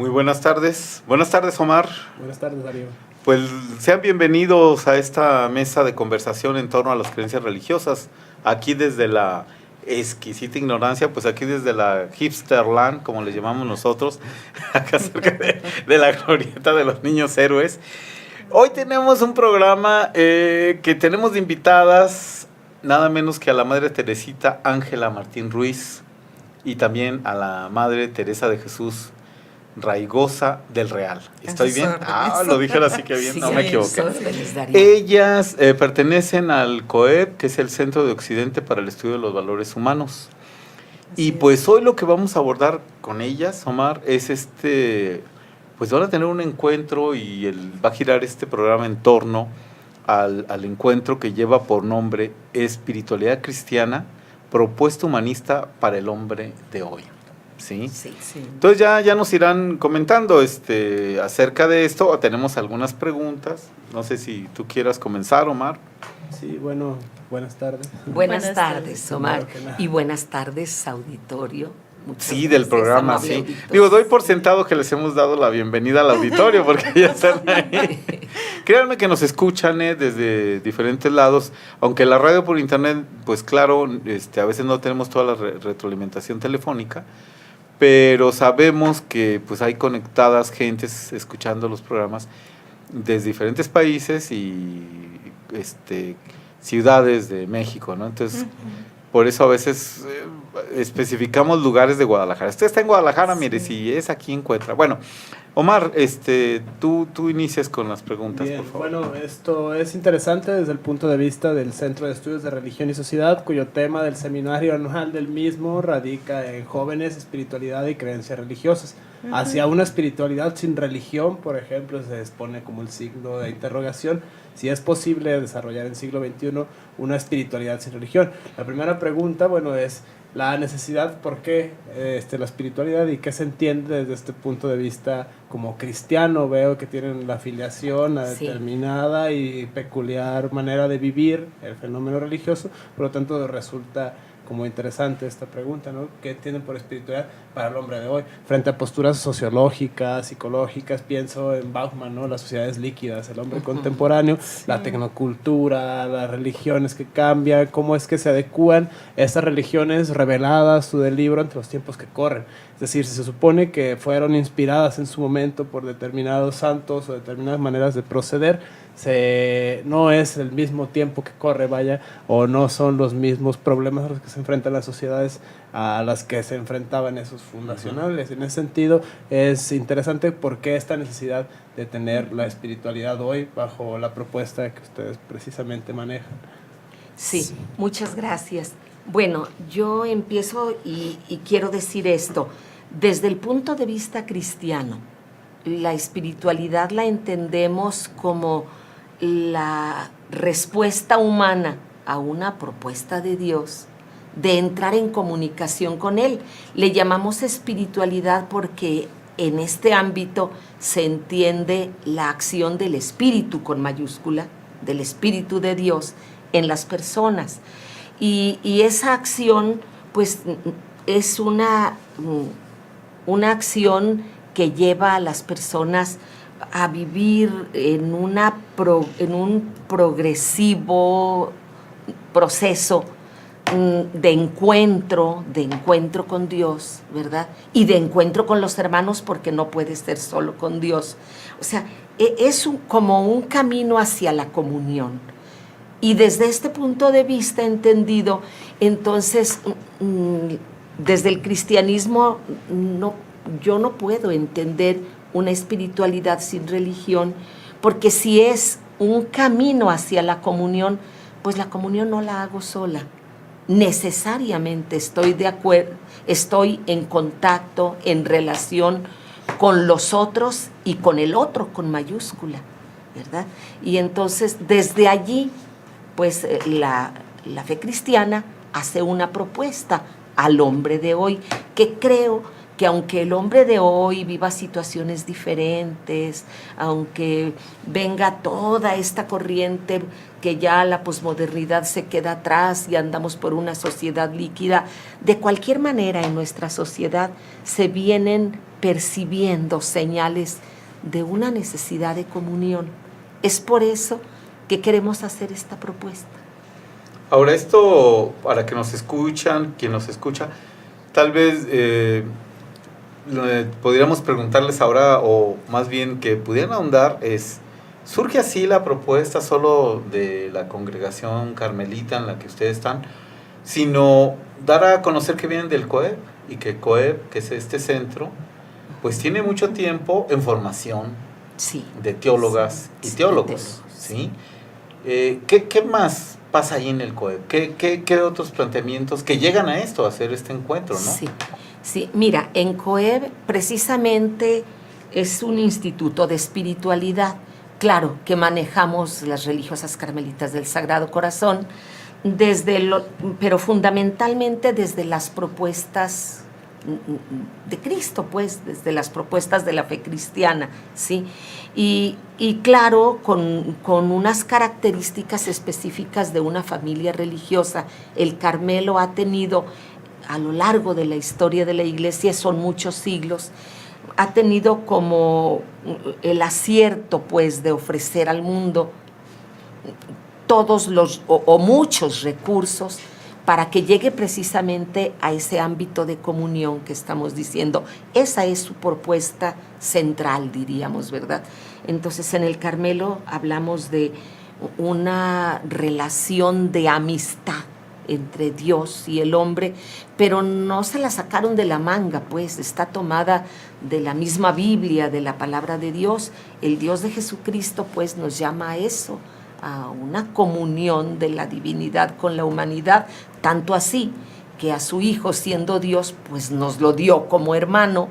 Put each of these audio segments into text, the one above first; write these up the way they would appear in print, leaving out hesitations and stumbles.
Muy buenas tardes. Buenas tardes, Omar. Buenas tardes, Darío. Pues sean bienvenidos a esta mesa de conversación en torno a las creencias religiosas. Aquí desde la exquisita ignorancia, pues aquí desde la hipsterland, como le llamamos nosotros, acá cerca de la glorieta de los niños héroes. Hoy tenemos un programa que tenemos de invitadas nada menos que a la Madre Teresita Ángela Martín Ruiz y también a la Madre Teresa de Jesús Raigosa del Real. ¿Estoy bien? Lo dije así que bien, sí, no me equivoqué. Ellas pertenecen al COEP, que es el Centro de Occidente para el Estudio de los Valores Humanos. Así y pues hoy lo que vamos a abordar con ellas, Omar, es pues van a tener un encuentro y va a girar este programa en torno al encuentro que lleva por nombre Espiritualidad Cristiana, propuesta humanista para el hombre de hoy. ¿Sí? Sí. Entonces ya nos irán comentando acerca de esto. Tenemos algunas preguntas. No sé si tú quieras comenzar, Omar. Sí, bueno, buenas tardes. Buenas tardes, Omar. Y buenas tardes, auditorio. Sí, del programa, sí. Digo, doy por sentado que les hemos dado la bienvenida al auditorio porque ya están ahí. Créanme que nos escuchan desde diferentes lados, aunque la radio por internet, pues claro, a veces no tenemos toda la retroalimentación telefónica, pero sabemos que pues hay conectadas gentes escuchando los programas desde diferentes países y ciudades de México, ¿no? Entonces, por eso a veces especificamos lugares de Guadalajara. Usted está en Guadalajara, sí. Mire, si es aquí encuentra. Bueno, Omar, tú inicias con las preguntas, bien, por favor. Bueno, esto es interesante desde el punto de vista del Centro de Estudios de Religión y Sociedad, cuyo tema del seminario anual del mismo radica en jóvenes, espiritualidad y creencias religiosas. Hacia una espiritualidad sin religión, por ejemplo, se expone como el signo de interrogación, si es posible desarrollar en el siglo XXI una espiritualidad sin religión. La primera pregunta, bueno, es la necesidad, ¿por qué la espiritualidad y qué se entiende desde este punto de vista como cristiano? Veo que tienen la afiliación a determinada y peculiar manera de vivir el fenómeno religioso, por lo tanto resulta como interesante esta pregunta, ¿no? ¿Qué tienen por espiritualidad para el hombre de hoy? Frente a posturas sociológicas, psicológicas, pienso en Bauman, ¿no? Las sociedades líquidas, el hombre contemporáneo, la tecnocultura, las religiones que cambian, cómo es que se adecúan estas religiones reveladas del libro ante los tiempos que corren. Es decir, si se supone que fueron inspiradas en su momento por determinados santos o determinadas maneras de proceder, no es el mismo tiempo que corre, o no son los mismos problemas a los que se enfrentan las sociedades a las que se enfrentaban esos fundacionales. En ese sentido, es interesante por qué esta necesidad de tener la espiritualidad hoy bajo la propuesta que ustedes precisamente manejan. Sí, muchas gracias. Bueno, yo empiezo y quiero decir esto. Desde el punto de vista cristiano, la espiritualidad la entendemos como la respuesta humana a una propuesta de Dios de entrar en comunicación con Él. Le llamamos espiritualidad porque en este ámbito se entiende la acción del Espíritu con mayúscula, del Espíritu de Dios en las personas. Y esa acción pues es una acción que lleva a las personas a vivir en un progresivo proceso de encuentro con Dios, ¿verdad? Y de encuentro con los hermanos, porque no puede ser solo con Dios. O sea, es como un camino hacia la comunión. Y desde este punto de vista entendido, entonces, desde el cristianismo, yo no puedo entender una espiritualidad sin religión, porque si es un camino hacia la comunión, pues la comunión no la hago sola. Necesariamente estoy de acuerdo, estoy en contacto, en relación con los otros y con el otro con mayúscula, ¿verdad? Y entonces desde allí, pues la fe cristiana hace una propuesta al hombre de hoy, que creo que aunque el hombre de hoy viva situaciones diferentes, aunque venga toda esta corriente que ya la posmodernidad se queda atrás y andamos por una sociedad líquida, de cualquier manera en nuestra sociedad se vienen percibiendo señales de una necesidad de comunión. Es por eso que queremos hacer esta propuesta. Ahora esto, para que nos escuchan, quien nos escucha, tal vez podríamos preguntarles ahora, o más bien que pudieran ahondar, ¿surge así la propuesta solo de la congregación carmelita en la que ustedes están, sino dar a conocer que vienen del COEB y que COEB, que es este centro, pues tiene mucho tiempo en formación Sí. de teólogas y teólogos, ¿sí? ¿Qué más pasa ahí en el COEB? ¿Qué otros planteamientos que llegan a esto, a hacer este encuentro, no? Sí, sí. Mira, en COEB precisamente es un instituto de espiritualidad. Claro que manejamos las religiosas carmelitas del Sagrado Corazón, pero fundamentalmente desde las propuestas de Cristo, pues, desde las propuestas de la fe cristiana, ¿sí? Y claro, con unas características específicas de una familia religiosa. El Carmelo ha tenido, a lo largo de la historia de la Iglesia, son muchos siglos, ha tenido como el acierto, pues, de ofrecer al mundo todos o muchos recursos para que llegue precisamente a ese ámbito de comunión que estamos diciendo. Esa es su propuesta central, diríamos, ¿verdad? Entonces, en el Carmelo hablamos de una relación de amistad entre Dios y el hombre, pero no se la sacaron de la manga, pues está tomada de la misma Biblia, de la palabra de Dios. El Dios de Jesucristo, pues, nos llama a eso, a una comunión de la divinidad con la humanidad, tanto así que a su Hijo, siendo Dios, pues nos lo dio como hermano,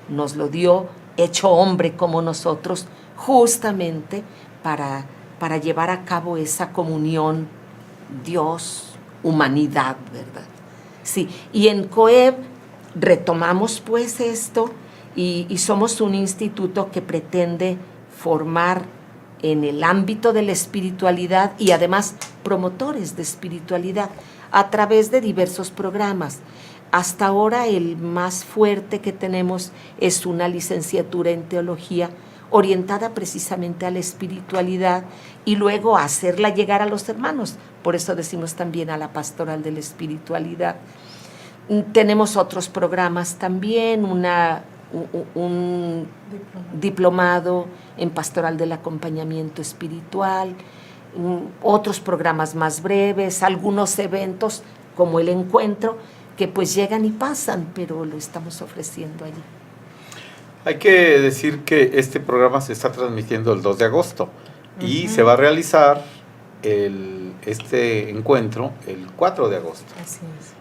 nos lo dio hecho hombre como nosotros, justamente para llevar a cabo esa comunión Dios-humanidad, ¿verdad? Sí, y en COEB retomamos pues esto y somos un instituto que pretende formar en el ámbito de la espiritualidad y además promotores de espiritualidad a través de diversos programas. Hasta ahora el más fuerte que tenemos es una licenciatura en teología orientada precisamente a la espiritualidad y luego a hacerla llegar a los hermanos. Por eso decimos también a la pastoral de la espiritualidad. Tenemos otros programas también, un diplomado en pastoral del acompañamiento espiritual, otros programas más breves, algunos eventos como el encuentro que pues llegan y pasan, pero lo estamos ofreciendo allí. Hay que decir que este programa se está transmitiendo el 2 de agosto y se va a realizar este encuentro el 4 de agosto. Así es.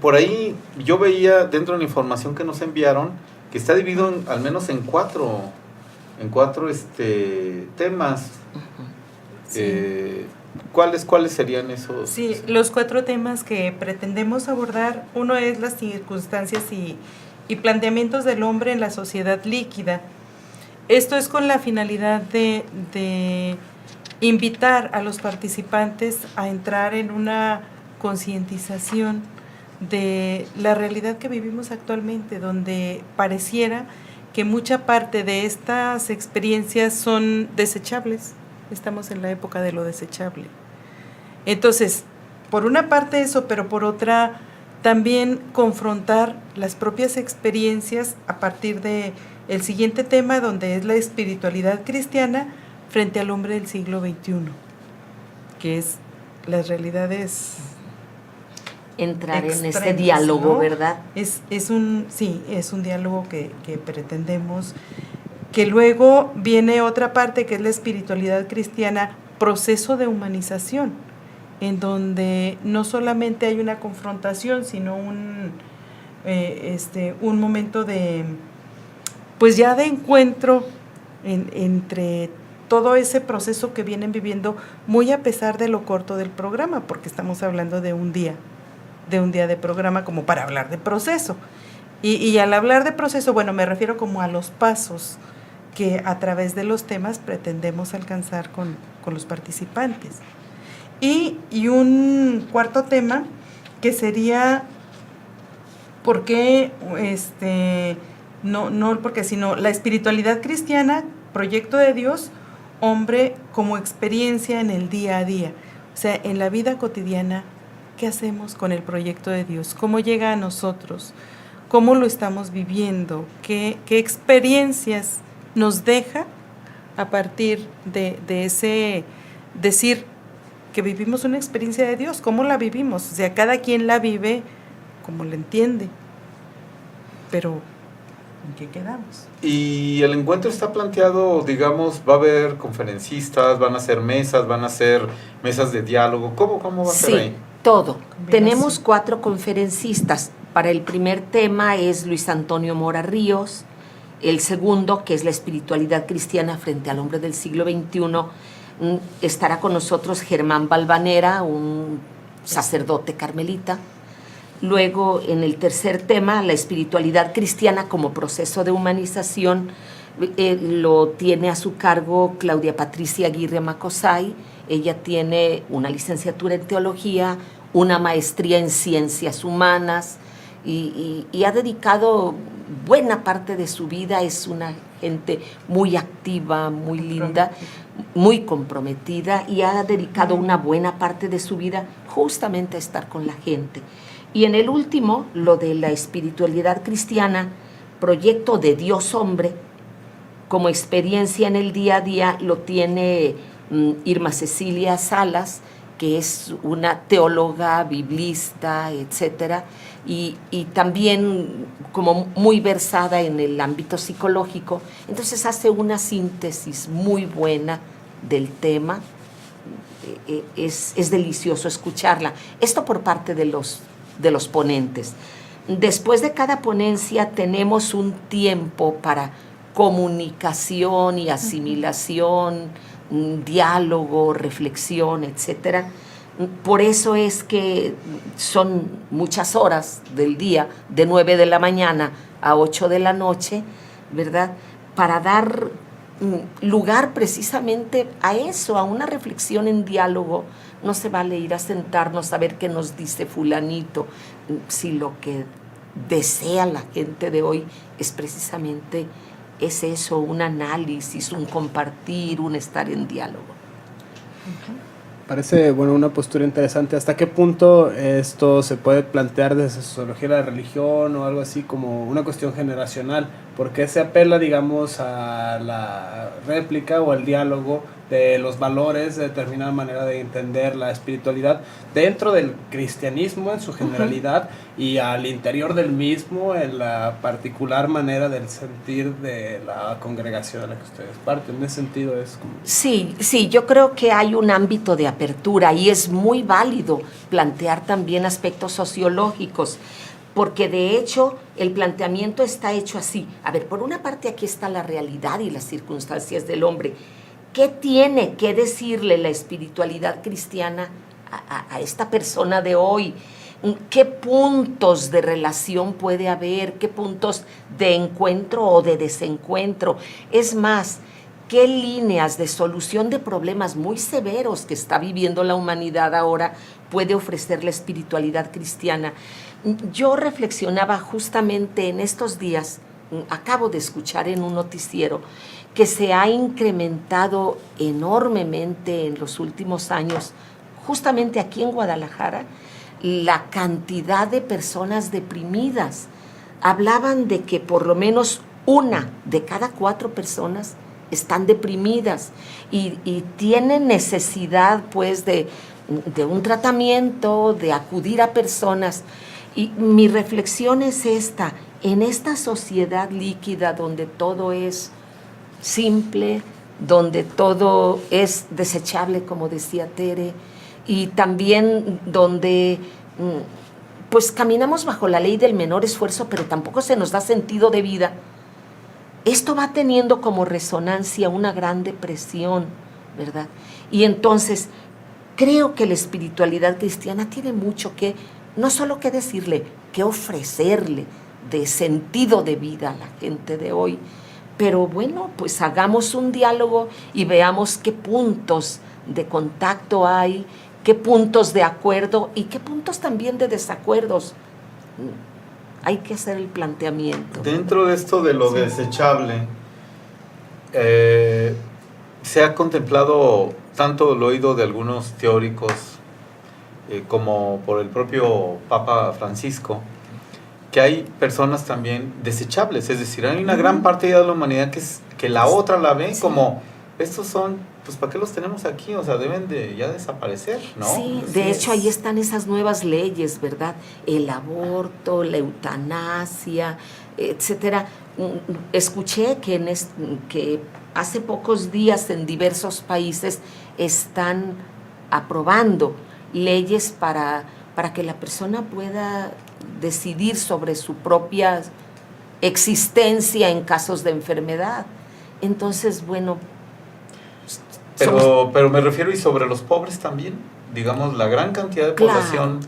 Por ahí yo veía dentro de la información que nos enviaron que está dividido al menos en cuatro temas. Sí. ¿Cuáles serían esos? Sí, los 4 temas que pretendemos abordar, uno es las circunstancias y planteamientos del hombre en la sociedad líquida. Esto es con la finalidad de invitar a los participantes a entrar en una concientización de la realidad que vivimos actualmente, donde pareciera que mucha parte de estas experiencias son desechables. Estamos en la época de lo desechable. Entonces, por una parte eso, pero por otra también confrontar las propias experiencias a partir de el siguiente tema, donde es la espiritualidad cristiana frente al hombre del siglo XXI, que es las realidades Entrar extremas, en ese diálogo, ¿no? ¿verdad? Es un diálogo que pretendemos. Que luego viene otra parte que es la espiritualidad cristiana, proceso de humanización, en donde no solamente hay una confrontación, sino un momento de, pues ya de encuentro entre todo ese proceso que vienen viviendo, muy a pesar de lo corto del programa, porque estamos hablando de un día de programa como para hablar de proceso. Y al hablar de proceso, bueno, me refiero como a los pasos que a través de los temas pretendemos alcanzar con los participantes. Y un cuarto tema que sería ¿Por qué? No porque, sino la espiritualidad cristiana, proyecto de Dios, hombre como experiencia en el día a día. O sea, en la vida cotidiana, ¿qué hacemos con el proyecto de Dios? ¿Cómo llega a nosotros? ¿Cómo lo estamos viviendo? ¿Qué experiencias nos deja a partir de ese decir que vivimos una experiencia de Dios? ¿Cómo la vivimos? O sea, cada quien la vive como la entiende. Pero, ¿en qué quedamos? Y el encuentro está planteado, digamos, va a haber conferencistas, van a ser mesas de diálogo. ¿Cómo va a ser ahí? Sí, todo. Tenemos 4 conferencistas. Para el primer tema es Luis Antonio Mora Ríos. El segundo, que es la espiritualidad cristiana frente al hombre del siglo XXI, estará con nosotros Germán Valvanera, un sacerdote carmelita. Luego, en el tercer tema, la espiritualidad cristiana como proceso de humanización, lo tiene a su cargo Claudia Patricia Aguirre Macosay. Ella tiene una licenciatura en teología, una maestría en ciencias humanas y ha dedicado buena parte de su vida. Es una gente muy activa, muy linda, muy comprometida, y ha dedicado una buena parte de su vida justamente a estar con la gente. Y en el último, lo de la espiritualidad cristiana, proyecto de Dios hombre, como experiencia en el día a día, lo tiene Irma Cecilia Salas, que es una teóloga, biblista, etcétera, y también como muy versada en el ámbito psicológico. Entonces hace una síntesis muy buena del tema. Es delicioso escucharla. Esto por parte de los ponentes. Después de cada ponencia tenemos un tiempo para comunicación y asimilación, diálogo, reflexión, etcétera. Por eso es que son muchas horas del día, de 9 de la mañana a 8 de la noche, ¿verdad? Para dar lugar precisamente a eso, a una reflexión en diálogo. No se vale ir a sentarnos a ver qué nos dice fulanito, si lo que desea la gente de hoy es precisamente eso, un análisis, un compartir, un estar en diálogo. Parece, bueno, una postura interesante. ¿Hasta qué punto esto se puede plantear desde sociología de la religión o algo así como una cuestión generacional? ¿Por qué se apela, digamos, a la réplica o al diálogo de los valores, de determinada manera de entender la espiritualidad dentro del cristianismo en su generalidad y al interior del mismo en la particular manera del sentir de la congregación de la que ustedes parten? En ese sentido es como... Sí, yo creo que hay un ámbito de apertura y es muy válido plantear también aspectos sociológicos, porque de hecho el planteamiento está hecho así. A ver, por una parte aquí está la realidad y las circunstancias del hombre. ¿Qué tiene que decirle la espiritualidad cristiana a esta persona de hoy? ¿Qué puntos de relación puede haber? ¿Qué puntos de encuentro o de desencuentro? Es más, ¿qué líneas de solución de problemas muy severos que está viviendo la humanidad ahora puede ofrecer la espiritualidad cristiana? Yo reflexionaba justamente en estos días, acabo de escuchar en un noticiero, que se ha incrementado enormemente en los últimos años, justamente aquí en Guadalajara, la cantidad de personas deprimidas. Hablaban de que por lo menos 1 de cada 4 personas están deprimidas y tienen necesidad pues de un tratamiento, de acudir a personas. Y mi reflexión es esta: en esta sociedad líquida donde todo es simple, donde todo es desechable, como decía Tere, y también donde pues caminamos bajo la ley del menor esfuerzo, pero tampoco se nos da sentido de vida, esto va teniendo como resonancia una gran depresión, ¿verdad? Y entonces creo que la espiritualidad cristiana tiene mucho que, no solo que decirle, que ofrecerle de sentido de vida a la gente de hoy. Pero bueno, pues hagamos un diálogo y veamos qué puntos de contacto hay, qué puntos de acuerdo y qué puntos también de desacuerdos. hay que hacer el planteamiento. Dentro de esto de lo desechable, se ha contemplado tanto el oído de algunos teóricos como por el propio Papa Francisco, que hay personas también desechables, es decir, hay una gran parte ya de la humanidad que la otra la ve como, estos son, pues ¿para qué los tenemos aquí? O sea, deben de ya desaparecer, ¿no? Sí, de hecho ahí están esas nuevas leyes, ¿verdad? El aborto, la eutanasia, etcétera. Escuché que hace pocos días en diversos países están aprobando leyes para que la persona pueda decidir sobre su propia existencia en casos de enfermedad. Entonces, bueno... Pero me refiero, y sobre los pobres también, digamos, la gran cantidad de población,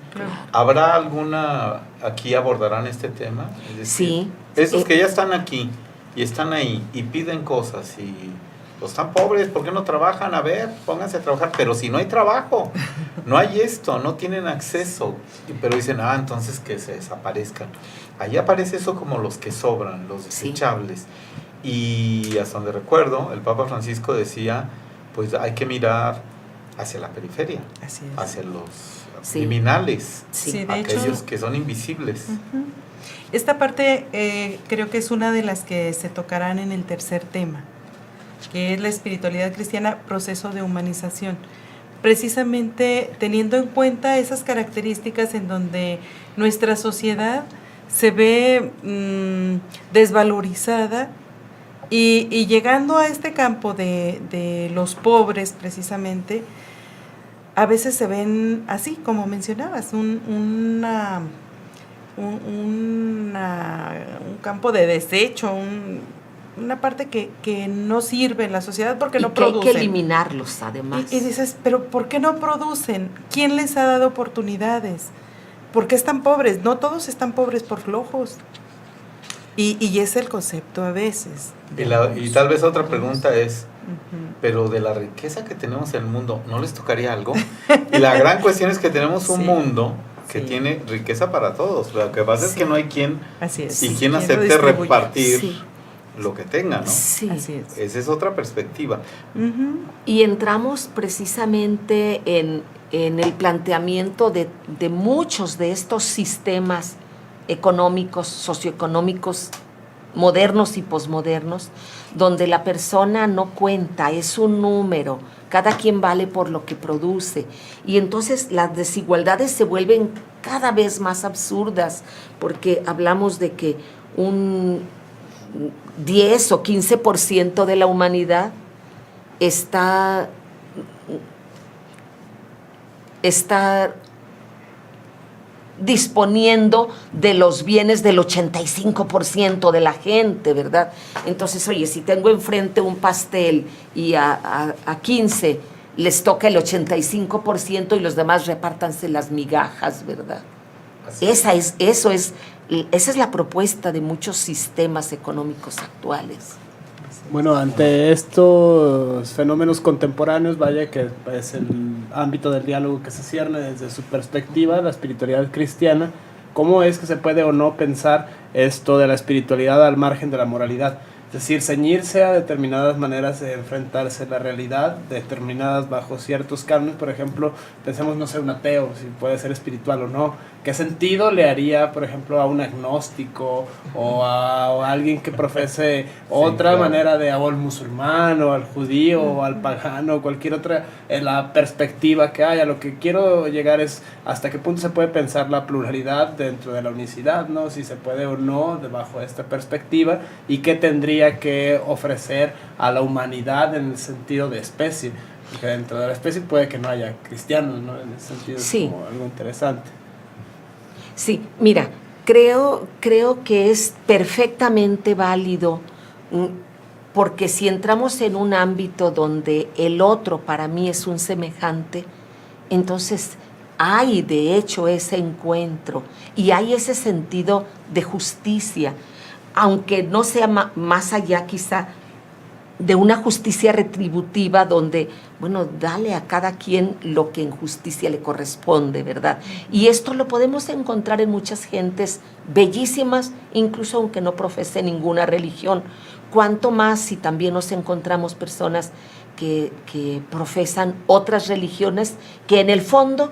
¿habrá alguna, aquí abordarán este tema? Es decir, sí. Esos que ya están aquí y están ahí y piden cosas y pues están pobres, ¿por qué no trabajan? A ver, pónganse a trabajar, pero si no hay trabajo, no hay esto, no tienen acceso, pero dicen, entonces que se desaparezcan. Ahí aparece eso como los que sobran, los desechables. Y hasta donde recuerdo, el Papa Francisco decía, pues hay que mirar hacia la periferia, hacia los criminales, aquellos hecho, que son invisibles. Esta parte creo que es una de las que se tocarán en el tercer tema, que es la espiritualidad cristiana, proceso de humanización. Precisamente teniendo en cuenta esas características en donde nuestra sociedad se ve desvalorizada y llegando a este campo de los pobres precisamente, a veces se ven así, como mencionabas, un campo de desecho, una parte que no sirve en la sociedad porque no producen. Hay que eliminarlos, además. Y dices, pero ¿por qué no producen? ¿Quién les ha dado oportunidades? ¿Por qué están pobres? No todos están pobres por flojos. Y es el concepto a veces. Y tal vez otra pregunta es, pero de la riqueza que tenemos en el mundo, ¿no les tocaría algo? Y la gran cuestión es que tenemos un mundo que tiene riqueza para todos. Lo que pasa es que no hay quien acepte repartir lo que tenga, ¿no? Sí. Así es. Esa es otra perspectiva. Y entramos precisamente en el planteamiento de muchos de estos sistemas económicos, socioeconómicos, modernos y posmodernos, donde la persona no cuenta, es un número, cada quien vale por lo que produce, y entonces las desigualdades se vuelven cada vez más absurdas, porque hablamos de que un 10 o 15% de la humanidad está disponiendo de los bienes del 85% de la gente, ¿verdad? Entonces, oye, si tengo enfrente un pastel y a 15 les toca el 85% y los demás repártanse las migajas, ¿verdad? Esa es la propuesta de muchos sistemas económicos actuales. Bueno, ante estos fenómenos contemporáneos, vaya que es el ámbito del diálogo que se cierne desde su perspectiva, la espiritualidad cristiana, ¿cómo es que se puede o no pensar esto de la espiritualidad al margen de la moralidad? Es decir, ceñirse a determinadas maneras de enfrentarse a la realidad, determinadas bajo ciertos cánones. Por ejemplo, pensemos, no sé, un ateo, si puede ser espiritual o no. ¿Qué sentido le haría, por ejemplo, a un agnóstico o a alguien que profese otra manera de, o al musulmán o al judío o al pagano o cualquier otra, en la perspectiva que haya? Lo que quiero llegar es hasta qué punto se puede pensar la pluralidad dentro de la unicidad, ¿no? Si se puede o no bajo esta perspectiva, y qué tendría que ofrecer a la humanidad en el sentido de especie, porque dentro de la especie puede que no haya cristianos, ¿no? En ese sentido es como algo interesante. Sí, mira, creo que es perfectamente válido, porque si entramos en un ámbito donde el otro para mí es un semejante, entonces hay de hecho ese encuentro y hay ese sentido de justicia, aunque no sea más allá quizá de una justicia retributiva donde, bueno, dale a cada quien lo que en justicia le corresponde, ¿verdad? Y esto lo podemos encontrar en muchas gentes bellísimas, incluso aunque no profese ninguna religión. Cuanto más si también nos encontramos personas que profesan otras religiones que en el fondo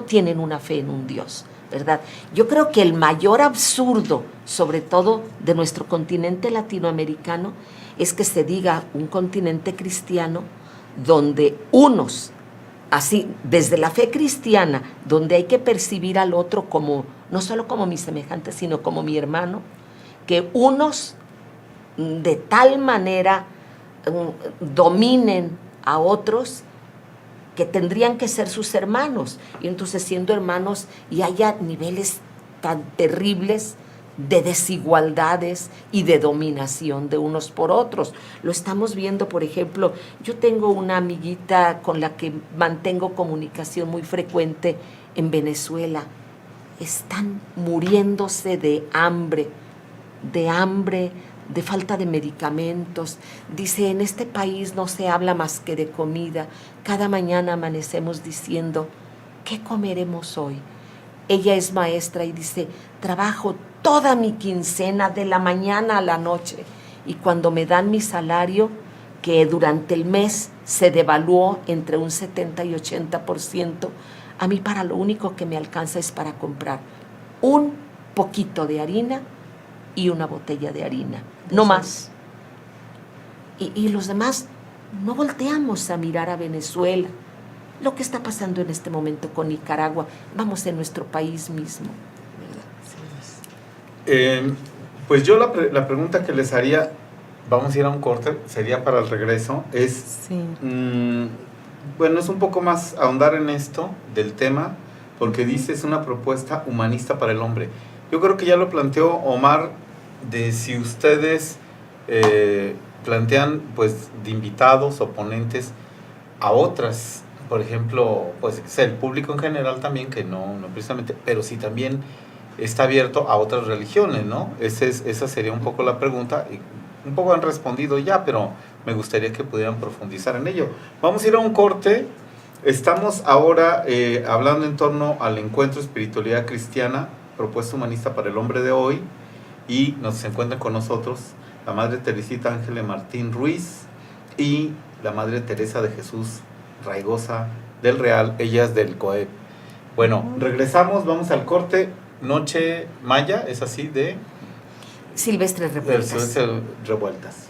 tienen una fe en un Dios, ¿verdad? Yo creo que el mayor absurdo, sobre todo de nuestro continente latinoamericano, es que se diga un continente cristiano donde unos, así, desde la fe cristiana, donde hay que percibir al otro como, no solo como mi semejante, sino como mi hermano, que unos de tal manera dominen a otros que tendrían que ser sus hermanos, y entonces siendo hermanos y haya niveles tan terribles de desigualdades y de dominación de unos por otros. Lo estamos viendo, por ejemplo, yo tengo una amiguita con la que mantengo comunicación muy frecuente en Venezuela. Están muriéndose de hambre, de falta de medicamentos. Dice, en este país no se habla más que de comida. Cada mañana amanecemos diciendo, ¿qué comeremos hoy? Ella es maestra y dice, trabajo toda mi quincena de la mañana a la noche y cuando me dan mi salario, que durante el mes se devaluó entre un 70 y 80%, a mí para lo único que me alcanza es para comprar un poquito de harina y una botella de harina, no más. Y los demás no volteamos a mirar a Venezuela, lo que está pasando en este momento con Nicaragua, vamos en nuestro país mismo. Pues yo la pregunta que les haría, vamos a ir a un corte, sería para el regreso, es, Sí. bueno, es un poco más ahondar en esto del tema, porque dice es una propuesta humanista para el hombre. Yo creo que ya lo planteó Omar, de si ustedes plantean pues de invitados o ponentes a otras, por ejemplo, pues el público en general también, que no precisamente, pero sí también está abierto a otras religiones, ¿no? Esa sería un poco la pregunta, y un poco han respondido ya, pero me gustaría que pudieran profundizar en ello. Vamos a ir a un corte. Estamos ahora hablando en torno al encuentro Espiritualidad Cristiana, propuesta humanista para el hombre de hoy, y nos encuentran con nosotros la Madre Teresita Ángeles Martín Ruiz y la Madre Teresa de Jesús Raigosa del Real, ellas del COEP. Bueno, regresamos, vamos al corte. Noche Maya, es así, de Silvestre Revueltas. Revueltas.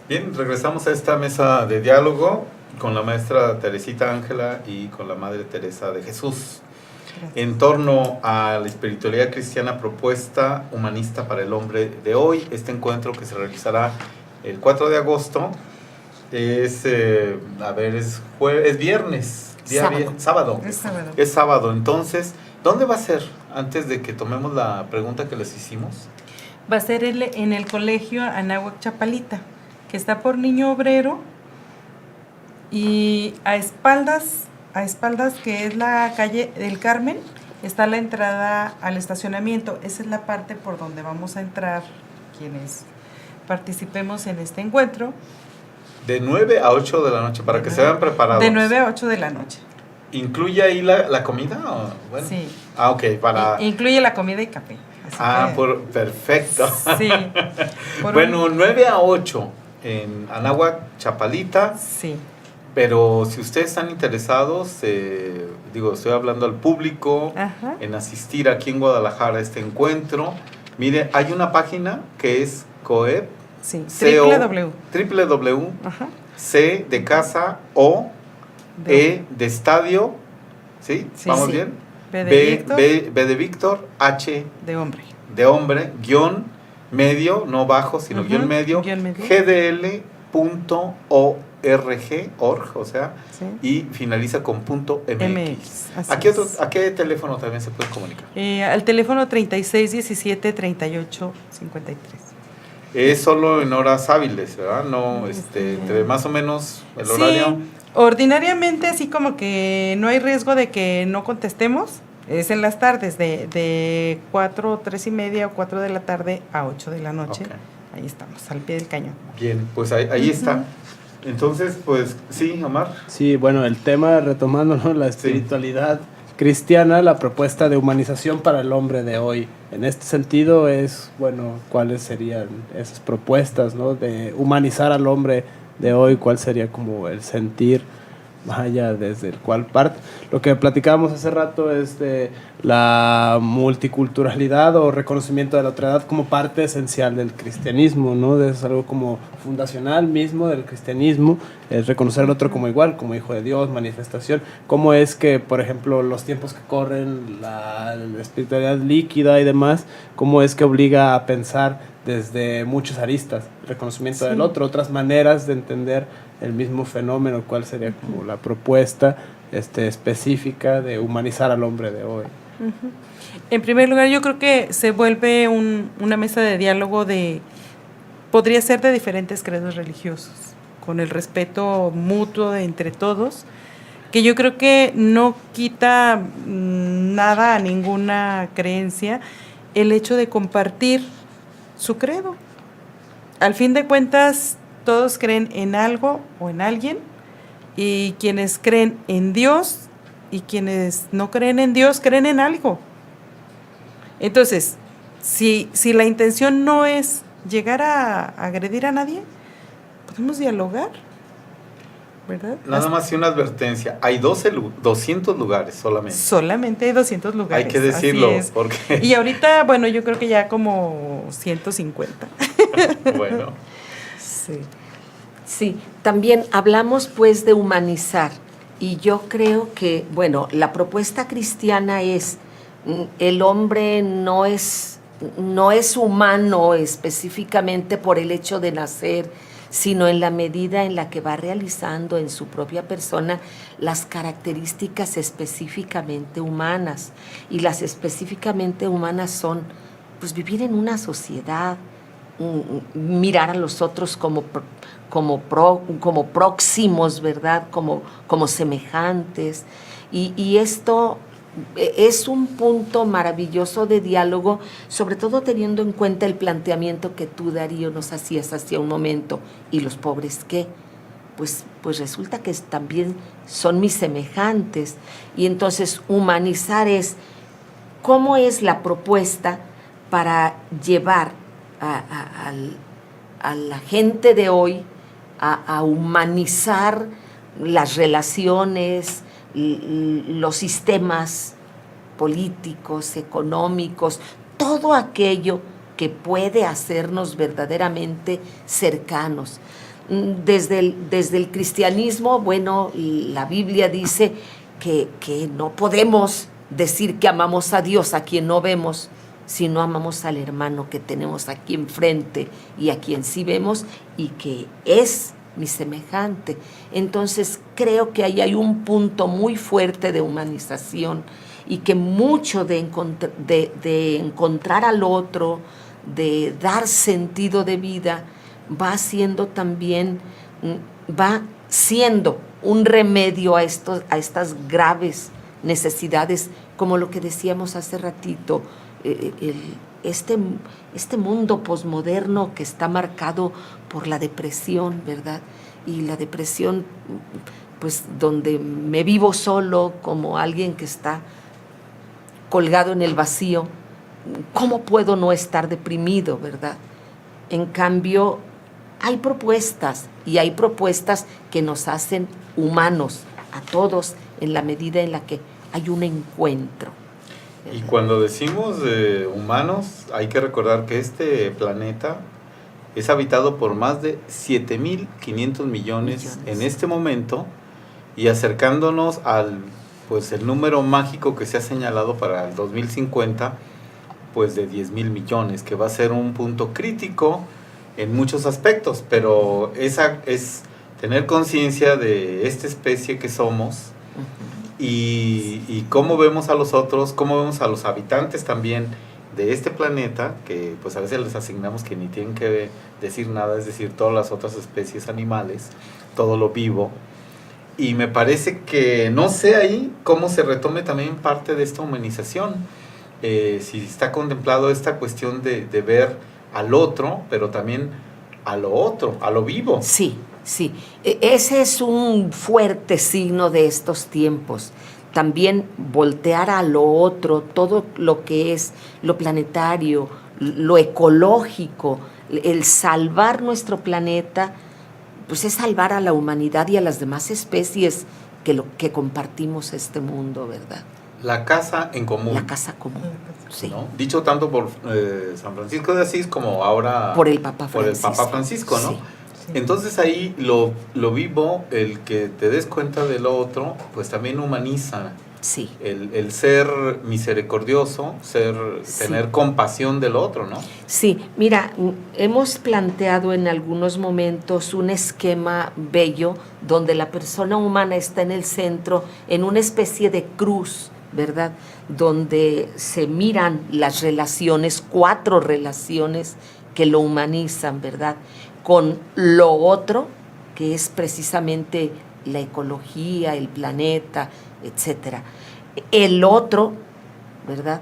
Bien, regresamos a esta mesa de diálogo con la maestra Teresita Ángela y con la Madre Teresa de Jesús en torno a la espiritualidad cristiana propuesta humanista para el hombre de hoy. Este encuentro que se realizará el 4 de agosto es viernes, sábado. Es sábado. Es sábado. Entonces, ¿dónde va a ser? Antes de que tomemos la pregunta que les hicimos. Va a ser en el colegio Anáhuac Chapalita, que está por Niño Obrero, y a espaldas que es la calle del Carmen, está la entrada al estacionamiento. Esa es la parte por donde vamos a entrar quienes participemos en este encuentro. De 9 a 8 de la noche, para que se vean preparados. De 9 a 8 de la noche. ¿Incluye ahí la comida? ¿O? Bueno. Sí. Ah, ok, para... Incluye la comida y café. Así que, perfecto. Sí. Bueno, 9 a 8 en Anáhuac Chapalita. Sí. Pero si ustedes están interesados, estoy hablando al público, Ajá. en asistir aquí en Guadalajara a este encuentro. Mire, hay una página que es COEP. Sí. www. Ajá. C de casa, O, E de estadio. ¿Sí? Sí, ¿Vamos sí. bien? B de Víctor. B de Víctor, H De hombre. de hombre, guión medio, no bajo, sino Ujú, guión medio, guión medio. gdl.org, o sea, Sí. y finaliza con .mx. Así ¿A qué, es. ¿A qué teléfono también se puede comunicar? Al teléfono 3617-3853. Es solo en horas hábiles, ¿verdad? No, entre más o menos el horario. Sí, ordinariamente así como que no hay riesgo de que no contestemos. Es en las tardes, de 4, 3 y media o 4 de la tarde a 8 de la noche. Ok. Ahí estamos, al pie del cañón. Bien, pues ahí está. Entonces, pues sí, Omar. Sí, bueno, el tema, retomando, ¿no?, la espiritualidad cristiana, la propuesta de humanización para el hombre de hoy. En este sentido es, bueno, ¿cuáles serían esas propuestas, ¿no?, de humanizar al hombre de hoy? ¿Cuál sería como el sentir más allá desde el cual parte? Lo que platicábamos hace rato es de la multiculturalidad o reconocimiento de la otredad como parte esencial del cristianismo, ¿no? Es algo como fundacional mismo del cristianismo, es reconocer al otro como igual, como hijo de Dios, manifestación. ¿Cómo es que, por ejemplo, los tiempos que corren, la espiritualidad líquida y demás, cómo es que obliga a pensar desde muchos aristas, reconocimiento del otro, otras maneras de entender el mismo fenómeno? ¿Cuál sería como la propuesta específica de humanizar al hombre de hoy? En primer lugar, yo creo que se vuelve una mesa de diálogo podría ser de diferentes credos religiosos, con el respeto mutuo entre todos, que yo creo que no quita nada a ninguna creencia el hecho de compartir su credo. Al fin de cuentas, todos creen en algo o en alguien, y quienes creen en Dios y quienes no creen en Dios creen en algo. Entonces, si la intención no es llegar a agredir a nadie, podemos dialogar, ¿verdad? Nada más y una advertencia, hay 200 lugares solamente. Solamente hay 200 lugares. Hay que decirlo, así es. porque... Y ahorita, bueno, yo creo que ya como 150. Bueno. Sí. Sí, también hablamos pues de humanizar, y yo creo que, bueno, la propuesta cristiana es, el hombre no es humano específicamente por el hecho de nacer, sino en la medida en la que va realizando en su propia persona las características específicamente humanas. Y las específicamente humanas son, pues, vivir en una sociedad, mirar a los otros como próximos, ¿verdad? Como semejantes. Y esto es un punto maravilloso de diálogo, sobre todo teniendo en cuenta el planteamiento que tú, Darío, nos hacías hace un momento. ¿Y los pobres qué? Pues resulta que también son mis semejantes. Y entonces humanizar es, ¿cómo es la propuesta para llevar a la gente de hoy a humanizar las relaciones, los sistemas políticos, económicos, todo aquello que puede hacernos verdaderamente cercanos? Desde el cristianismo, bueno, la Biblia dice que no podemos decir que amamos a Dios a quien no vemos, sino amamos al hermano que tenemos aquí enfrente y a quien sí vemos y que es mi semejante. Entonces creo que ahí hay un punto muy fuerte de humanización y que mucho de encontrar al otro, de dar sentido de vida, va siendo también, va siendo un remedio a estas graves necesidades, como lo que decíamos hace ratito, este mundo posmoderno que está marcado por la depresión, ¿verdad? Y la depresión, pues donde me vivo solo como alguien que está colgado en el vacío, ¿cómo puedo no estar deprimido, verdad? En cambio, hay propuestas, y hay propuestas que nos hacen humanos a todos en la medida en la que hay un encuentro. Y cuando decimos humanos, hay que recordar que este planeta es habitado por más de 7.500 millones en este momento, y acercándonos al pues el número mágico que se ha señalado para el 2050, pues de 10.000 millones, que va a ser un punto crítico en muchos aspectos, pero esa es tener conciencia de esta especie que somos y cómo vemos a los otros, cómo vemos a los habitantes también de este planeta, que pues a veces les asignamos que ni tienen que decir nada, es decir, todas las otras especies animales, todo lo vivo. Y me parece que no sé ahí cómo se retome también parte de esta humanización, si está contemplado esta cuestión de ver al otro, pero también a lo otro, a lo vivo. Sí, sí. Ese es un fuerte signo de estos tiempos. También voltear a lo otro, todo lo que es lo planetario, lo ecológico, el salvar nuestro planeta, pues es salvar a la humanidad y a las demás especies que compartimos este mundo, ¿verdad? La casa en común. La casa común, sí. ¿No? Dicho tanto por San Francisco de Asís como ahora por el Papa Francisco. Por el Papa Francisco, ¿no? Sí. Entonces ahí lo vivo, el que te des cuenta de lo otro, pues también humaniza. Sí. El ser misericordioso, tener compasión del otro, ¿no? Sí, mira, hemos planteado en algunos momentos un esquema bello donde la persona humana está en el centro, en una especie de cruz, ¿verdad? Donde se miran las relaciones, 4 relaciones que lo humanizan, ¿verdad? Con lo otro, que es precisamente la ecología, el planeta, etcétera. El otro, ¿verdad?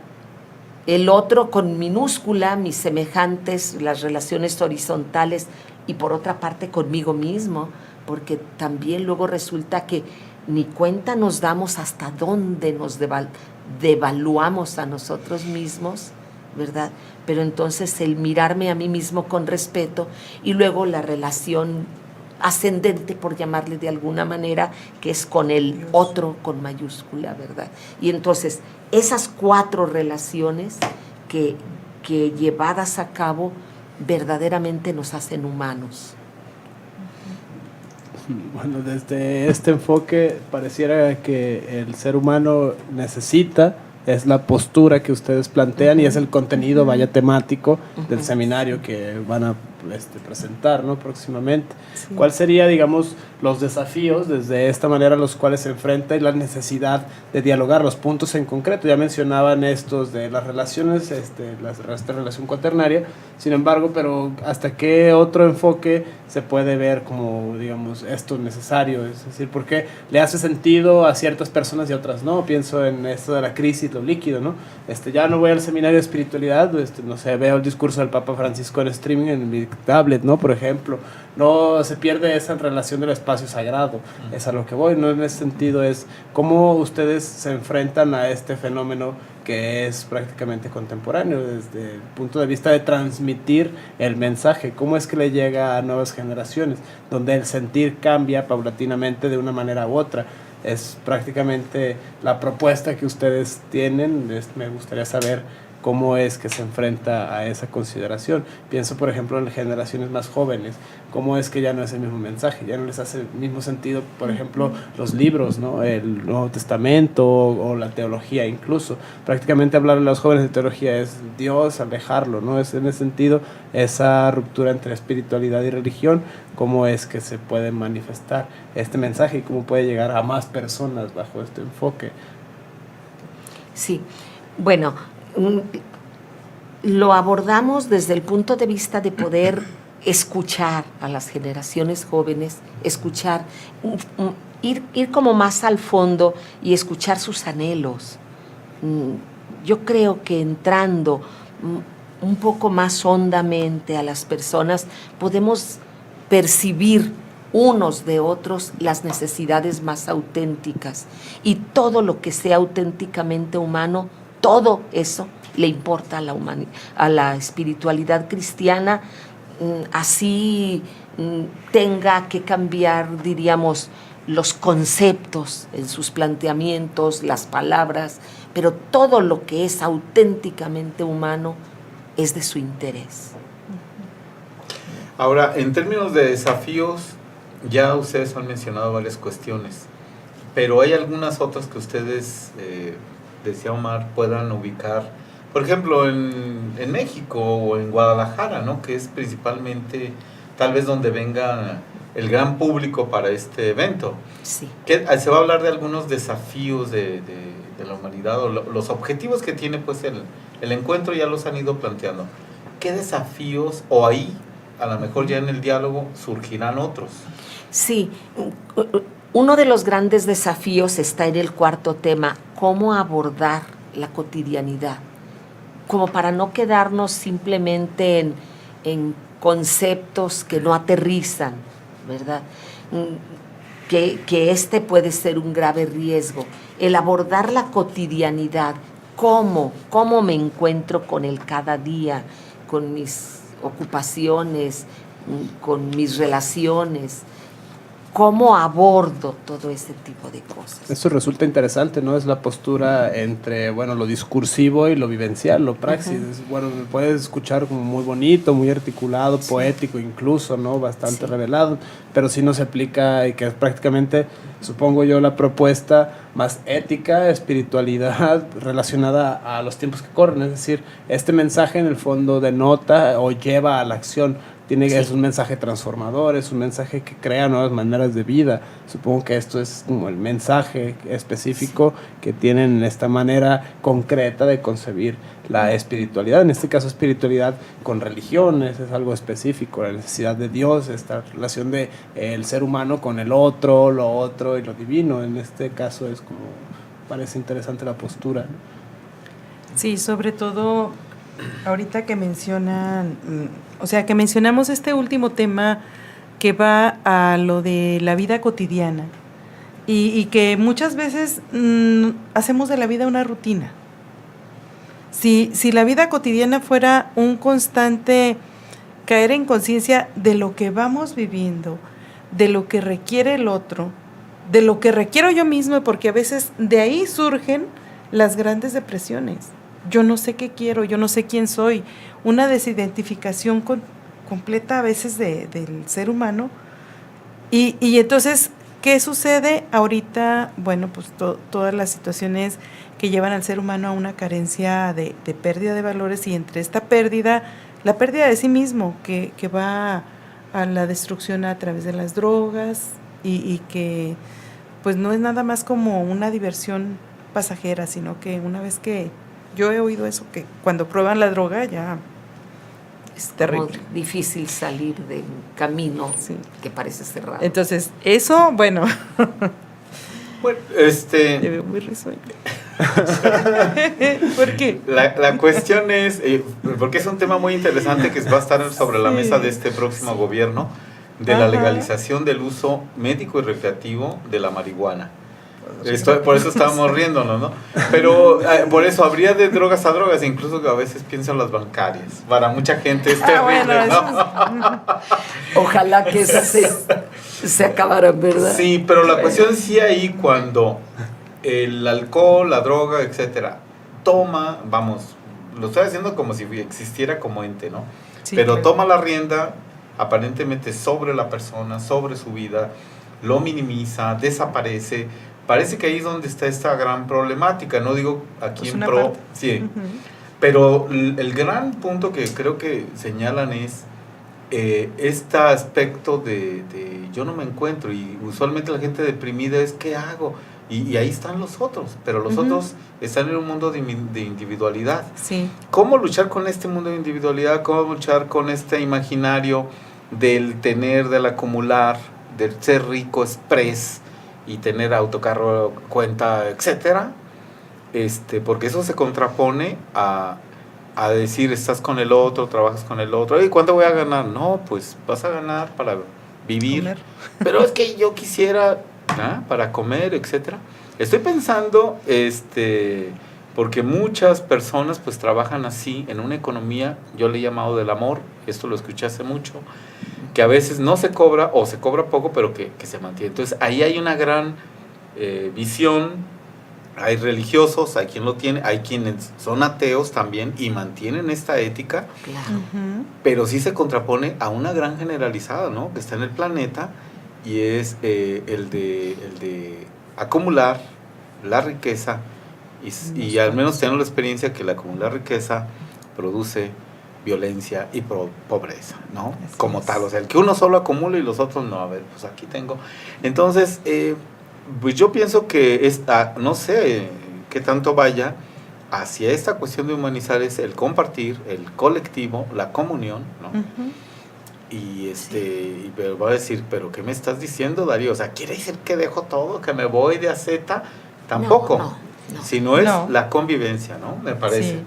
El otro con minúscula, mis semejantes, las relaciones horizontales, y por otra parte conmigo mismo, porque también luego resulta que ni cuenta nos damos hasta dónde nos devaluamos a nosotros mismos, ¿verdad? Pero entonces el mirarme a mí mismo con respeto y luego la relación ascendente, por llamarle de alguna manera, que es con el otro con mayúscula, ¿verdad? Y entonces esas 4 relaciones que llevadas a cabo verdaderamente nos hacen humanos. Bueno, desde este enfoque pareciera que el ser humano necesita, es la postura que ustedes plantean y es el contenido, vaya, temático del seminario que van a presentar, ¿no?, próximamente. Sí. ¿Cuál sería, digamos, los desafíos desde esta manera a los cuales se enfrenta y la necesidad de dialogar los puntos en concreto? Ya mencionaban estos de las relaciones, esta relación cuaternaria, sin embargo, pero ¿hasta qué otro enfoque se puede ver como, digamos, esto necesario? Es decir, ¿por qué le hace sentido a ciertas personas y a otras no? Pienso en esto de la crisis, lo líquido, ¿no? Ya no voy al seminario de espiritualidad, no sé, veo el discurso del Papa Francisco en streaming en mi tablet, ¿no? Por ejemplo, no se pierde esa relación del espacio sagrado, es a lo que voy, ¿no? En ese sentido es cómo ustedes se enfrentan a este fenómeno que es prácticamente contemporáneo desde el punto de vista de transmitir el mensaje, cómo es que le llega a nuevas generaciones, donde el sentir cambia paulatinamente de una manera u otra. Es prácticamente la propuesta que ustedes tienen. Me gustaría saber cómo es que se enfrenta a esa consideración. Pienso, por ejemplo, en generaciones más jóvenes, cómo es que ya no es el mismo mensaje, ya no les hace el mismo sentido, por ejemplo, los libros, ¿no? El Nuevo Testamento o la teología incluso. Prácticamente hablar a los jóvenes de teología es Dios, alejarlo, ¿no? Es en ese sentido esa ruptura entre espiritualidad y religión, cómo es que se puede manifestar este mensaje y cómo puede llegar a más personas bajo este enfoque. Sí, bueno, lo abordamos desde el punto de vista de poder escuchar a las generaciones jóvenes, escuchar, ir como más al fondo y escuchar sus anhelos. Yo creo que entrando un poco más hondamente a las personas podemos percibir unos de otros las necesidades más auténticas, y todo lo que sea auténticamente humano, todo eso le importa a la espiritualidad cristiana, así tenga que cambiar, diríamos, los conceptos en sus planteamientos, las palabras, pero todo lo que es auténticamente humano es de su interés. Ahora, en términos de desafíos, ya ustedes han mencionado varias cuestiones, pero hay algunas otras que ustedes, decía Omar, puedan ubicar, por ejemplo, en México o en Guadalajara, ¿no? Que es principalmente tal vez donde venga el gran público para este evento. Sí. Se va a hablar de algunos desafíos de la humanidad, o los objetivos que tiene pues el encuentro, ya los han ido planteando. ¿Qué desafíos, o ahí, a lo mejor ya en el diálogo, surgirán otros? Sí, uno de los grandes desafíos está en el cuarto tema: cómo abordar la cotidianidad, como para no quedarnos simplemente en conceptos que no aterrizan, ¿verdad? Que este puede ser un grave riesgo. El abordar la cotidianidad, cómo me encuentro con el cada día, con mis ocupaciones, con mis relaciones, cómo abordo todo ese tipo de cosas. Eso resulta interesante, ¿no? Es la postura entre, bueno, lo discursivo y lo vivencial, lo praxis. Uh-huh. Bueno, me puedes escuchar como muy bonito, muy articulado, sí, poético incluso, ¿no? Bastante sí, revelado, pero sí no se aplica, y que es prácticamente, supongo yo, la propuesta más ética, espiritualidad relacionada a los tiempos que corren. Es decir, este mensaje en el fondo denota o lleva a la acción. Sí. Es un mensaje transformador, es un mensaje que crea nuevas maneras de vida. Supongo que esto es como el mensaje específico, sí, que tienen esta manera concreta de concebir la espiritualidad. En este caso, espiritualidad con religiones, es algo específico, la necesidad de Dios, esta relación de el ser humano con el otro, lo otro y lo divino. En este caso es como, parece interesante la postura. Sí, sobre todo ahorita que mencionan, o sea, que mencionamos este último tema que va a lo de la vida cotidiana, y que muchas veces hacemos de la vida una rutina. Si la vida cotidiana fuera un constante caer en conciencia de lo que vamos viviendo, de lo que requiere el otro, de lo que requiero yo mismo, porque a veces de ahí surgen las grandes depresiones. Yo no sé qué quiero, yo no sé quién soy, una desidentificación completa a veces del ser humano. Y entonces, ¿qué sucede ahorita? Bueno, pues todas las situaciones que llevan al ser humano a una carencia de pérdida de valores, y entre esta pérdida, la pérdida de sí mismo, que va a la destrucción a través de las drogas, y que pues no es nada más como una diversión pasajera, sino que una vez que yo he oído eso, que cuando prueban la droga ya es terrible. Difícil salir de un camino, sí, que parece cerrado. Entonces, eso, bueno. Bueno, Te veo muy risueño. ¿Por qué? La cuestión es, porque es un tema muy interesante que va a estar sobre la mesa de este próximo gobierno, de la legalización del uso médico y recreativo de la marihuana. Por eso estábamos riéndonos, ¿no? Pero por eso habría de drogas a drogas, incluso que a veces piensan las bancarias. Para mucha gente es terrible, bueno, ¿no? Ojalá que se acabaran, ¿verdad? Sí, pero la cuestión sí ahí, cuando el alcohol, la droga, etcétera, lo estoy haciendo como si existiera como ente, ¿no? Sí, Pero claro. toma la rienda aparentemente sobre la persona, sobre su vida, lo minimiza, desaparece. Parece que ahí es donde está esta gran problemática, no digo aquí Pues en una pro, parte. sí, Ujú. pero el gran punto que creo que señalan es este aspecto de yo no me encuentro, y usualmente la gente deprimida es ¿qué hago? Y ahí están los otros, pero los Ujú. otros están en un mundo de individualidad. Sí. ¿Cómo luchar con este mundo de individualidad? ¿Cómo luchar con este imaginario del tener, del acumular, del ser rico express y tener autocarro, cuenta, etcétera? Porque eso se contrapone a decir, estás con el otro, trabajas con el otro. ¿Y cuánto voy a ganar? No, pues vas a ganar para vivir. Comer. Pero es que yo quisiera, para comer, etcétera. Estoy pensando, porque muchas personas pues trabajan así en una economía, yo le he llamado del amor, esto lo escuché hace mucho, que a veces no se cobra o se cobra poco, pero que se mantiene. Entonces ahí hay una gran visión. Hay religiosos, hay quien lo tiene, hay quienes son ateos también y mantienen esta ética, Claro. Ujú. pero sí se contrapone a una gran generalizada, ¿no? Que está en el planeta, y es el de acumular la riqueza y al menos tengo la experiencia que el acumular riqueza produce violencia y pobreza, ¿no? Así Como es. tal, o sea, el que uno solo acumula y los otros no, a ver, pues aquí tengo. Entonces, pues yo pienso que no sé qué tanto vaya hacia esta cuestión de humanizar, es el compartir, el colectivo, la comunión, ¿no? Ujú. Y pero va a decir, ¿pero qué me estás diciendo, Darío? O sea, ¿quiere decir que dejo todo, que me voy de aceta? Tampoco, No, no. sino es No. la convivencia, ¿no? Me parece. Sí.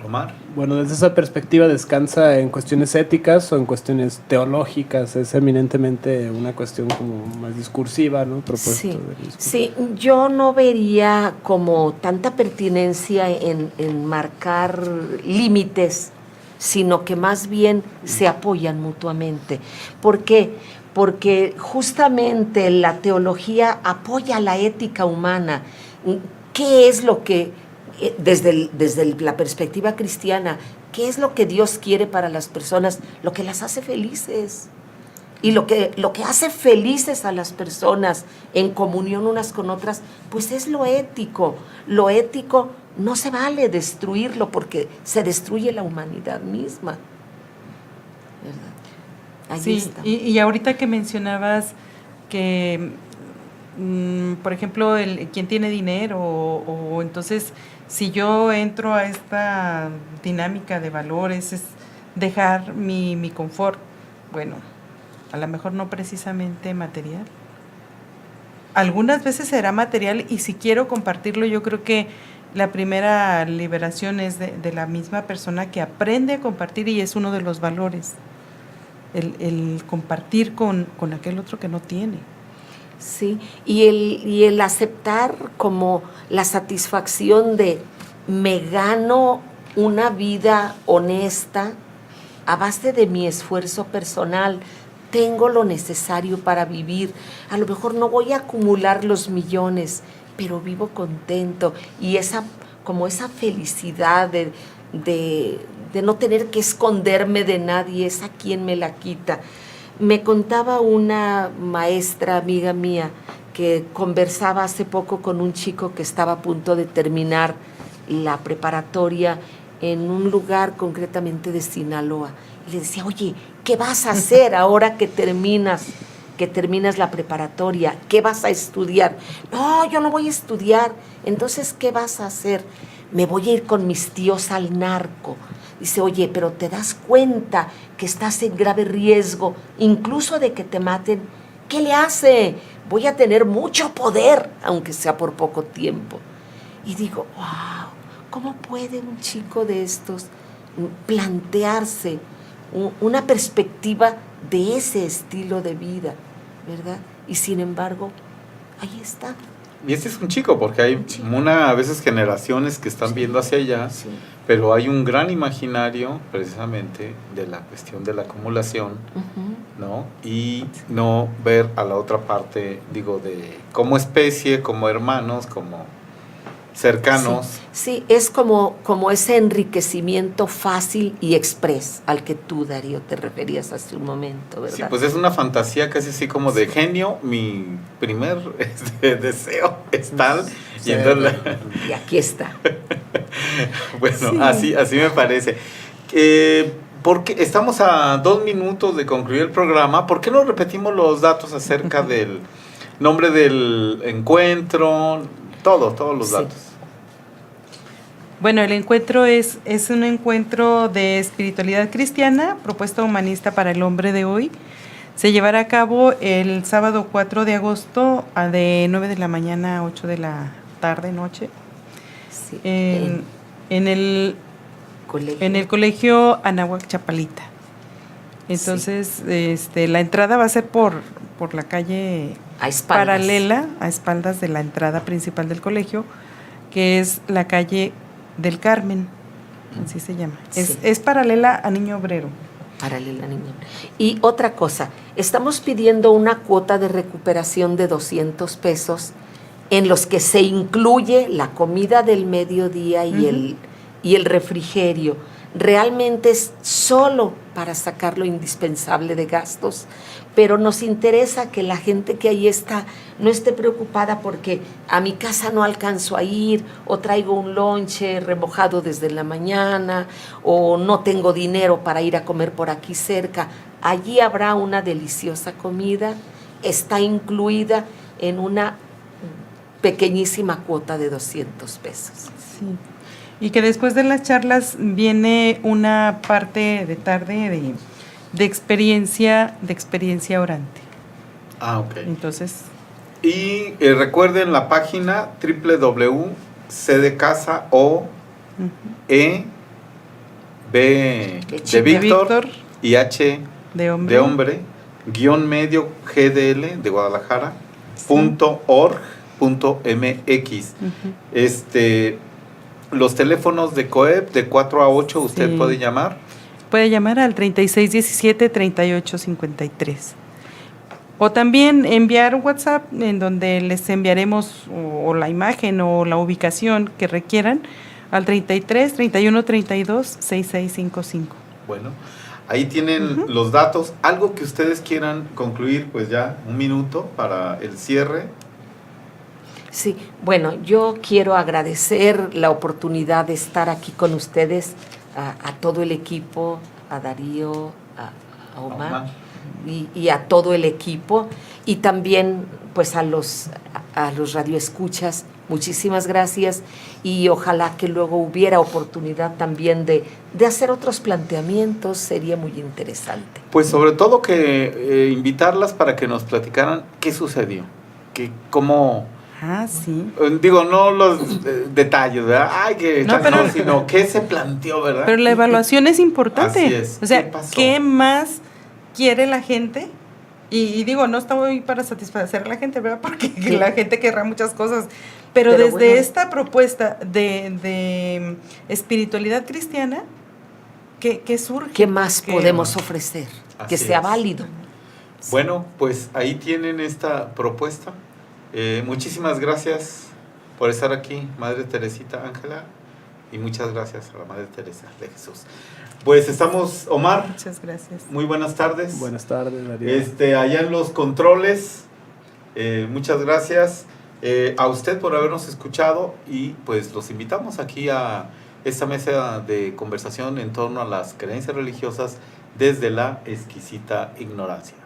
Omar. Bueno, desde esa perspectiva descansa en cuestiones éticas o en cuestiones teológicas, es eminentemente una cuestión como más discursiva, ¿no? Propuesta Sí, del discurso. sí, yo no vería como tanta pertinencia en marcar límites, sino que más bien se apoyan mutuamente. ¿Por qué? Porque justamente la teología apoya la ética humana. ¿Qué es lo que, desde la perspectiva cristiana, qué es lo que Dios quiere para las personas? Lo que las hace felices. Y lo que hace felices a las personas en comunión unas con otras, pues es lo ético. Lo ético no se vale destruirlo porque se destruye la humanidad misma. ¿Verdad? Ahí Sí, está. y ahorita que mencionabas que, por ejemplo, quien tiene dinero o entonces si yo entro a esta dinámica de valores es dejar mi confort, bueno, a lo mejor no precisamente material. Algunas veces será material y si quiero compartirlo, yo creo que la primera liberación es de la misma persona que aprende a compartir y es uno de los valores, el compartir con aquel otro que no tiene. Sí, y el aceptar como la satisfacción de me gano una vida honesta a base de mi esfuerzo personal, tengo lo necesario para vivir. A lo mejor no voy a acumular los millones, pero vivo contento. Y como esa felicidad de no tener que esconderme de nadie, es a quien me la quita. Me contaba una maestra amiga mía que conversaba hace poco con un chico que estaba a punto de terminar la preparatoria en un lugar concretamente de Sinaloa. Y le decía, oye, ¿qué vas a hacer ahora que terminas la preparatoria? ¿Qué vas a estudiar? No, yo no voy a estudiar. Entonces, ¿qué vas a hacer? Me voy a ir con mis tíos al narco. Dice, oye, pero ¿te das cuenta que estás en grave riesgo, incluso de que te maten? ¿Qué le hace? Voy a tener mucho poder, aunque sea por poco tiempo. Y digo, wow, ¿cómo puede un chico de estos plantearse una perspectiva de ese estilo de vida, ¿verdad? Y sin embargo, ahí está. Y este es un chico, porque hay a veces generaciones que están viendo hacia allá, Sí. pero hay un gran imaginario precisamente de la cuestión de la acumulación, ¿no? Y no ver a la otra parte, digo, como especie, como hermanos, como cercanos. Sí, es como ese enriquecimiento fácil y express al que tú, Darío, te referías hace un momento, ¿verdad? Sí, pues es una fantasía casi así como de genio. Mi primer deseo es tal. Y entonces, Y aquí está. bueno, Sí. así me parece. Porque estamos a 2 minutos de concluir el programa. ¿Por qué no repetimos los datos acerca del nombre del encuentro? Todos los Sí. datos. Bueno, el encuentro es un encuentro de espiritualidad cristiana, propuesta humanista para el hombre de hoy. Se llevará a cabo el sábado 4 de agosto de 9 de la mañana a 8 de la tarde, noche, Sí, en el colegio. colegio Anáhuac Chapalita. Entonces, la entrada va a ser por la calle A espaldas. paralela, a espaldas de la entrada principal del colegio, que es la calle del Carmen, así se llama. Sí. Es paralela a Niño Obrero. Paralela, niña. Y otra cosa, estamos pidiendo una cuota de recuperación de 200 pesos en los que se incluye la comida del mediodía y el refrigerio. Realmente es solo para sacar lo indispensable de gastos, pero nos interesa que la gente que ahí está no esté preocupada porque a mi casa no alcanzo a ir, o traigo un lonche remojado desde la mañana, o no tengo dinero para ir a comer por aquí cerca. Allí habrá una deliciosa comida, está incluida en una pequeñísima cuota de 200 pesos. Sí. Y que después de las charlas viene una parte de tarde de experiencia orante. Ah, ok. Entonces, Y recuerden la página www.c de casa o e b de Víctor y h de hombre, de hombre guión medio gdl de Guadalajara .org.mx. Los teléfonos de COEP de 4 a 8 usted Sí. puede llamar. puede llamar al 3617-3853. O también enviar un WhatsApp en donde les enviaremos o la imagen o la ubicación que requieran al 33 31 32 6655. Bueno, ahí tienen los datos. Algo que ustedes quieran concluir, pues ya un minuto para el cierre. Sí, bueno, yo quiero agradecer la oportunidad de estar aquí con ustedes, a todo el equipo, a Darío, a Omar. Y a todo el equipo, y también pues a los radioescuchas, muchísimas gracias, y ojalá que luego hubiera oportunidad también de hacer otros planteamientos, sería muy interesante. Pues sobre todo que invitarlas para que nos platicaran qué sucedió, cómo, Ah, sí. digo, no los detalles, ¿verdad? Ay, No, pero- sino qué se planteó, ¿verdad? Pero la evaluación es importante. Así es. O sea, ¿Qué pasó? ¿qué más quiere la gente? Y digo, no estoy para satisfacer a la gente, ¿verdad? Porque Sí. la gente querrá muchas cosas. Pero Pero desde bueno. esta propuesta de espiritualidad cristiana, ¿qué surge? ¿Qué más Que- podemos ofrecer? Que Así sea es. válido. Bueno, pues ahí tienen esta propuesta. Muchísimas gracias por estar aquí, Madre Teresita Ángela, y muchas gracias a la Madre Teresa de Jesús. Pues estamos, Omar, Muchas gracias. muy buenas tardes. Buenas tardes, Darío. Allá en los controles, muchas gracias a usted por habernos escuchado, y pues los invitamos aquí a esta mesa de conversación en torno a las creencias religiosas desde la exquisita ignorancia.